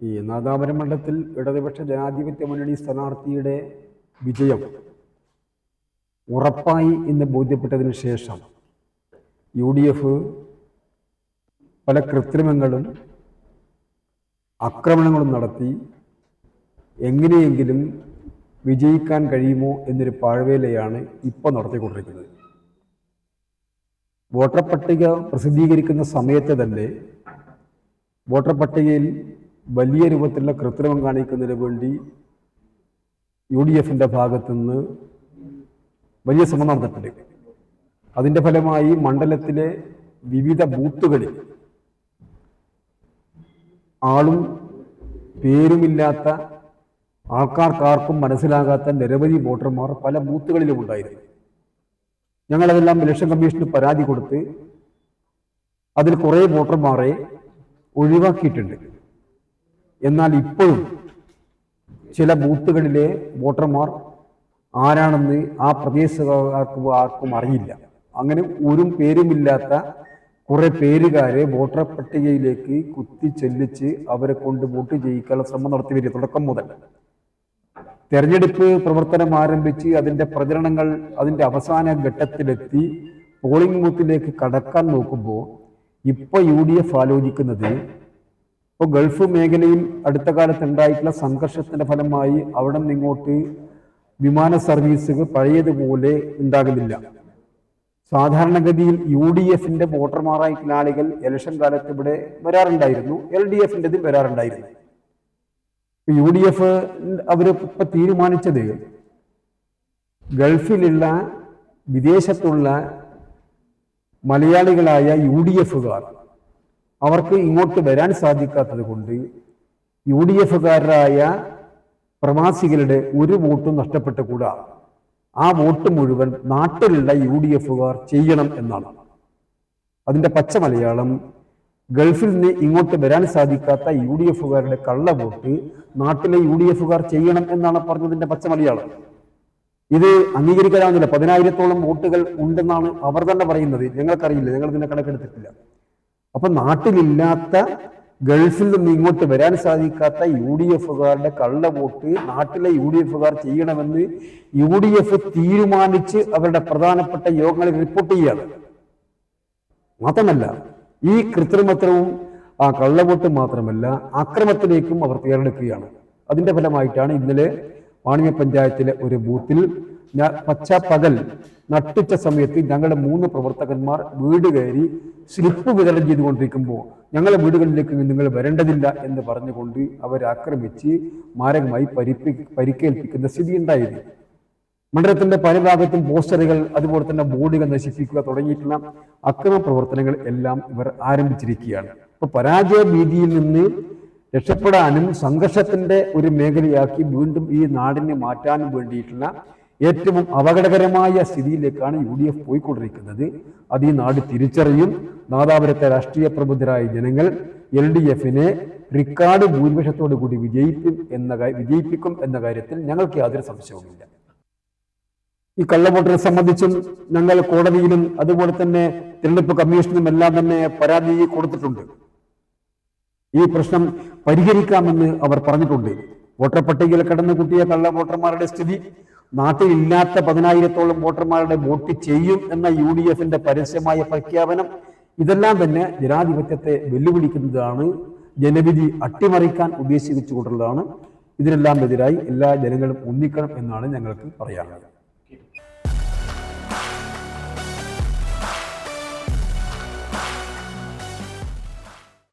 ഈ നാദാപുരം മണ്ഡലത്തിൽ ഇടതുപക്ഷ ജനാധിപത്യ മുന്നണി സ്ഥാനാർത്ഥിയുടെ വിജയം ഉറപ്പായി എന്ന് ബോധ്യപ്പെട്ടതിന് ശേഷം UDF പല കൃത്രിമങ്ങളും ആക്രമണങ്ങളും നടത്തി എങ്ങനെയെങ്കിലും വിജയിക്കാൻ കഴിയുമോ എന്നൊരു പാഴ്വേലയാണ് ഇപ്പോൾ നടത്തിക്കൊണ്ടിരിക്കുന്നത്. വോട്ടർ പട്ടിക പ്രസിദ്ധീകരിക്കുന്ന സമയത്ത് തന്നെ വോട്ടർ പട്ടികയിൽ വലിയ രൂപത്തിലുള്ള കൃത്രിമം കാണിക്കുന്നതിന് വേണ്ടി UDFന്റെ ഭാഗത്തുനിന്ന് വലിയ ശ്രമം നടന്നിട്ടുണ്ട്. അതിൻ്റെ ഫലമായി മണ്ഡലത്തിലെ വിവിധ ബൂത്തുകളിൽ ആളും പേരുമില്ലാത്ത ആൾക്കാർക്കാർക്കും മനസ്സിലാകാത്ത നിരവധി വോട്ടർമാർ പല ബൂത്തുകളിലും ഉണ്ടായിരുന്നു. ഞങ്ങളതെല്ലാം ഇലക്ഷൻ കമ്മീഷന് പരാതി കൊടുത്ത് അതിൽ കുറേ വോട്ടർമാരെ ഒഴിവാക്കിയിട്ടുണ്ട്. എന്നാൽ ഇപ്പോഴും ചില ബൂത്തുകളിലെ വോട്ടർമാർ ആരാണെന്ന് ആ പ്രദേശക്കാർക്ക് ആർക്കും അറിയില്ല. അങ്ങനെ ഒരു പേരുമില്ലാത്ത കുറെ പേരുകാരെ വോട്ടർ പട്ടികയിലേക്ക് കുത്തിച്ചൊല്ലിച്ച് അവരെ കൊണ്ട് വോട്ട് ചെയ്യിക്കാനുള്ള ശ്രമം നടത്തി വരിക തുടക്കം മുതൽ. തെരഞ്ഞെടുപ്പ് പ്രവർത്തനം ആരംഭിച്ച് അതിൻ്റെ പ്രചരണങ്ങൾ അതിൻ്റെ അവസാന ഘട്ടത്തിലെത്തി പോളിംഗ് ബൂത്തിലേക്ക് കടക്കാൻ നോക്കുമ്പോൾ ഇപ്പോൾ UDF ആലോചിക്കുന്നത്, ഇപ്പോൾ ഗൾഫ് മേഖലയിൽ അടുത്ത കാലത്ത് ഉണ്ടായിട്ടുള്ള സംഘർഷത്തിന്റെ ഫലമായി അവിടെ നിന്നിങ്ങോട്ട് വിമാന സർവീസുകൾ പഴയതുപോലെ ഉണ്ടാകുന്നില്ല. സാധാരണഗതിയിൽ UDFന്റെ വോട്ടർമാരായിട്ടുള്ള ആളുകൾ ഇലക്ഷൻ കാലത്ത് ഇവിടെ വരാറുണ്ടായിരുന്നു, LDFന്റെതും വരാറുണ്ടായിരുന്നു. UDF അവരിപ്പോൾ തീരുമാനിച്ചത് ഗൾഫിലുള്ള വിദേശത്തുള്ള മലയാളികളായ UDFകാർ അവർക്ക് ഇങ്ങോട്ട് വരാൻ സാധിക്കാത്തത് കൊണ്ട് UDFകാരായ പ്രവാസികളുടെ ഒരു വോട്ടും നഷ്ടപ്പെട്ടുകൂടാ, ആ വോട്ട് മുഴുവൻ നാട്ടിലുള്ള UDFകാർ ചെയ്യണം എന്നാണ്. അതിൻ്റെ പച്ച മലയാളം, ഗൾഫിൽ നിന്ന് ഇങ്ങോട്ട് വരാൻ സാധിക്കാത്ത UDFകാരുടെ കള്ള വോട്ട് നാട്ടിലെ UDFകാർ ചെയ്യണം എന്നാണ് പറഞ്ഞതിൻ്റെ പച്ച മലയാളം. ഇത് അംഗീകരിക്കാനാവുന്നില്ല. 10,000-ഓളം വോട്ടുകൾ ഉണ്ടെന്നാണ് അവർ തന്നെ പറയുന്നത്. ഞങ്ങൾക്കറിയില്ല, ഞങ്ങൾ ഇതിനെ കണക്കെടുത്തിട്ടില്ല. അപ്പൊ നാട്ടിലില്ലാത്ത, ഗൾഫിൽ നിന്ന് ഇങ്ങോട്ട് വരാൻ സാധിക്കാത്ത UDFകാരുടെ കള്ള വോട്ട് നാട്ടിലെ UDFകാർ ചെയ്യണമെന്ന് UDF തീരുമാനിച്ച് അവരുടെ പ്രധാനപ്പെട്ട യോഗങ്ങളിൽ റിപ്പോർട്ട് ചെയ്യുകയാണ്. മാത്രമല്ല, ഈ കൃത്രിമത്വവും ആ കള്ളവോട്ട് മാത്രമല്ല അക്രമത്തിലേക്കും അവർ തയ്യാറെടുക്കുകയാണ്. അതിന്റെ ഫലമായിട്ടാണ് ഇന്നലെ വാണിജ്യ പഞ്ചായത്തിലെ ഒരു ബൂത്തിൽ പകൽ നട്ടുച്ച സമയത്ത് ഞങ്ങളുടെ 3 പ്രവർത്തകന്മാർ വീട് കയറി സ്ലിപ്പ് വിതരണം ചെയ്തുകൊണ്ടിരിക്കുമ്പോൾ ഞങ്ങളുടെ വീടുകളിലേക്ക് നിങ്ങൾ വരേണ്ടതില്ല എന്ന് പറഞ്ഞുകൊണ്ട് അവരെ ആക്രമിച്ച് മാരകമായി പരിക്കേൽപ്പിക്കുന്ന സ്ഥിതി ഉണ്ടായിരുന്നു. മണ്ഡലത്തിന്റെ പല ഭാഗത്തും പോസ്റ്ററുകൾ, അതുപോലെ തന്നെ ബോർഡുകൾ നശിപ്പിക്കുക തുടങ്ങിയിട്ടുള്ള അക്രമ പ്രവർത്തനങ്ങൾ എല്ലാം ഇവർ ആരംഭിച്ചിരിക്കുകയാണ്. ഇപ്പൊ പരാജയ ഭീതിയിൽ നിന്ന് രക്ഷപ്പെടാനും സംഘർഷത്തിന്റെ ഒരു മേഖലയാക്കി വീണ്ടും ഈ നാടിനെ മാറ്റാനും വേണ്ടിയിട്ടുള്ള ഏറ്റവും അപകടകരമായ സ്ഥിതിയിലേക്കാണ് UDF പോയിക്കൊണ്ടിരിക്കുന്നത്. അത് ഈ നാട് തിരിച്ചറിയും. നാദാപുരത്തെ രാഷ്ട്രീയ പ്രബുദ്ധരായ ജനങ്ങൾ LDFനെ റിക്കാർഡ് ഭൂരിപക്ഷത്തോടു കൂടി വിജയിപ്പിക്കും എന്ന കാര്യത്തിൽ ഞങ്ങൾക്ക് യാതൊരു സംശയവുമില്ല. ഈ കള്ളവോട്ടിനെ സംബന്ധിച്ചും ഞങ്ങൾ കോടതിയിലും അതുപോലെ തന്നെ തിരഞ്ഞെടുപ്പ് കമ്മീഷനും എല്ലാം തന്നെ പരാതി കൊടുത്തിട്ടുണ്ട്. ഈ പ്രശ്നം പരിഹരിക്കാമെന്ന് അവർ പറഞ്ഞിട്ടുണ്ട്. വോട്ടർ പട്ടികയിൽ കടന്നുകൂട്ടിയ കള്ള വോട്ടർമാരുടെ സ്ഥിതി, നാട്ടിലില്ലാത്ത 10,000-ഓളം വോട്ടർമാരുടെ വോട്ട് ചെയ്യും എന്ന UDFന്റെ പരസ്യമായ പ്രഖ്യാപനം, ഇതെല്ലാം തന്നെ ജനാധിപത്യത്തെ വെല്ലുവിളിക്കുന്നതാണ്, ജനവിധി അട്ടിമറിക്കാൻ ഉദ്ദേശിച്ചുകൊണ്ടുള്ളതാണ്. ഇതിനെല്ലാം എതിരായി എല്ലാ ജനങ്ങളും ഒന്നിക്കണം എന്നാണ് ഞങ്ങൾക്ക് പറയാനുള്ളത്.